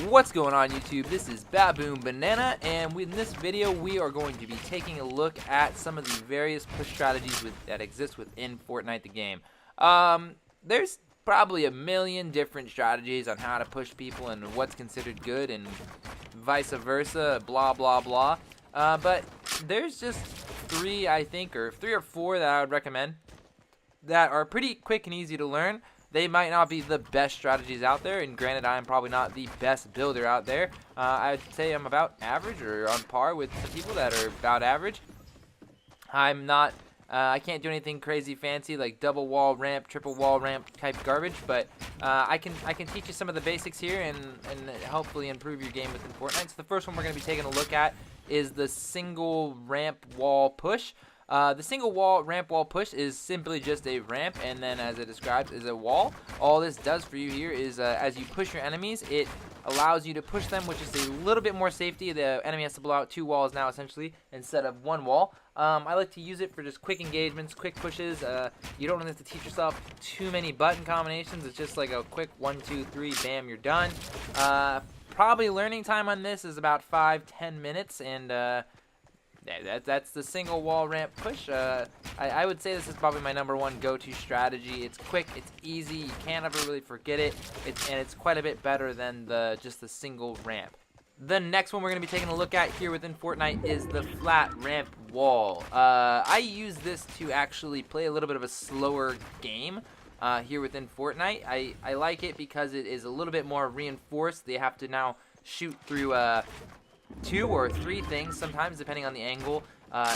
What's going on YouTube? This is Baboon Banana, and in this video we are going to be taking a look at some of the various push strategies that exist within Fortnite the game. There's probably a million different strategies on how to push people and what's considered good and vice versa, blah blah blah. But there's just three, I think, or three or four that I would recommend that are pretty quick and easy to learn. They might not be the best strategies out there, and granted, I'm probably not the best builder out there. I'd say I'm about average or on par with some people that are about average. I'm not, I can't do anything crazy fancy like double wall ramp, triple wall ramp type garbage, but I can teach you some of the basics here and hopefully improve your game within Fortnite. So the first one we're going to be taking a look at is the single ramp wall push. The single ramp wall push is simply just a ramp, and then as it describes is a wall. All this does for you here is as you push your enemies, it allows you to push them, which is a little bit more safety. The enemy has to blow out two walls now essentially instead of one wall. I like to use it for just quick engagements, quick pushes. You don't really have to teach yourself too many button combinations. It's just like a quick 1, 2, 3, bam, you're done. Probably learning time on this is about 5-10 minutes, and that's the single wall ramp push. I would say this is probably my #1 go-to strategy. It's quick, it's easy, you can't ever really forget it, and it's quite a bit better than just the single ramp. The next one we're going to be taking a look at here within Fortnite is the flat ramp wall. I use this to actually play a little bit of a slower game here within Fortnite. I like it because it is a little bit more reinforced. They have to now shoot through 2 or 3 things sometimes depending on the angle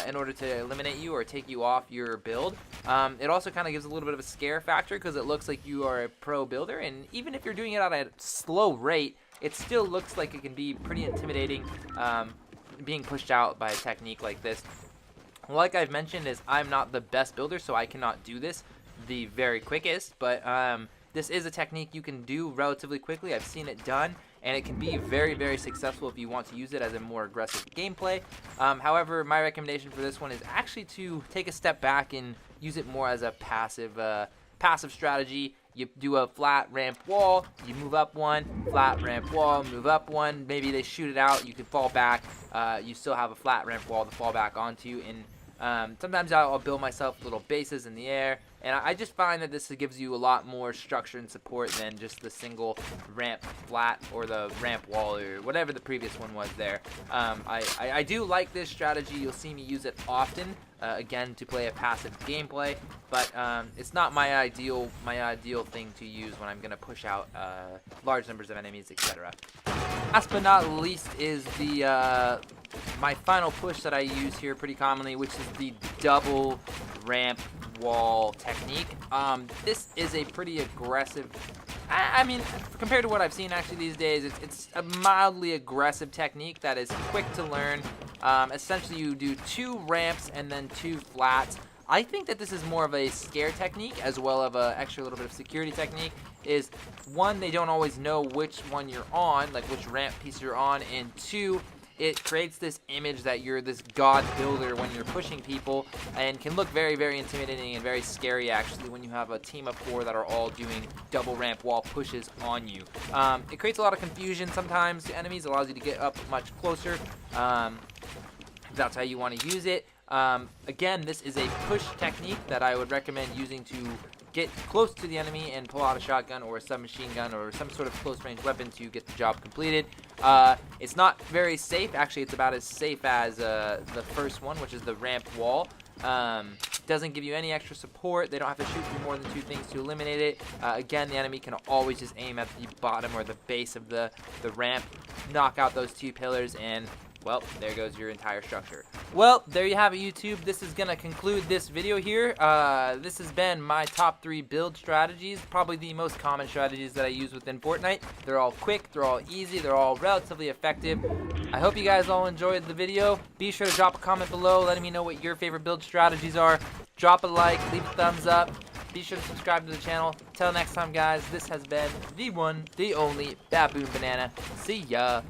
in order to eliminate you or take you off your build. It also kind of gives a little bit of a scare factor because it looks like you are a pro builder, and even if you're doing it at a slow rate, it still looks like it can be pretty intimidating being pushed out by a technique like this. Like I've mentioned, I'm not the best builder, so I cannot do this the very quickest, but this is a technique you can do relatively quickly. I've seen it done, and it can be very, very successful if you want to use it as a more aggressive gameplay. However, my recommendation for this one is actually to take a step back and use it more as a passive strategy. You do a flat ramp wall, you move up one, flat ramp wall, move up one, maybe they shoot it out, you can fall back, you still have a flat ramp wall to fall back onto, and sometimes I'll build myself little bases in the air, and I just find that this gives you a lot more structure and support than just the single ramp flat or the ramp wall or whatever the previous one was there. I do like this strategy. You'll see me use it often, again, to play a passive gameplay, but it's not my ideal thing to use when I'm going to push out large numbers of enemies, etc. Last but not least is my final push that I use here pretty commonly, which is the double ramp wall technique. This is a pretty aggressive, I mean, compared to what I've seen actually these days, it's a mildly aggressive technique that is quick to learn. Essentially, you do 2 ramps and then 2 flats. I think that this is more of a scare technique as well as an extra little bit of security technique. Is 1, they don't always know which one you're on, like which ramp piece you're on, and 2, it creates this image that you're this god builder when you're pushing people, and can look very, very intimidating and very scary actually when you have a team of 4 that are all doing double ramp wall pushes on you. It creates a lot of confusion sometimes to enemies, allows you to get up much closer. If that's how you want to use it. Again, this is a push technique that I would recommend using to get close to the enemy and pull out a shotgun or a submachine gun or some sort of close range weapon to get the job completed. It's not very safe. Actually, it's about as safe as the first one, which is the ramp wall. Doesn't give you any extra support. They don't have to shoot through more than 2 things to eliminate it. Again, the enemy can always just aim at the bottom or the base of the ramp, knock out those 2 pillars, and well, there goes your entire structure. Well, there you have it, YouTube. This is going to conclude this video here. This has been my top 3 build strategies, probably the most common strategies that I use within Fortnite. They're all quick, they're all easy, they're all relatively effective. I hope you guys all enjoyed the video. Be sure to drop a comment below letting me know what your favorite build strategies are. Drop a like, leave a thumbs up. Be sure to subscribe to the channel. Till next time, guys, this has been the one, the only Baboon Banana. See ya.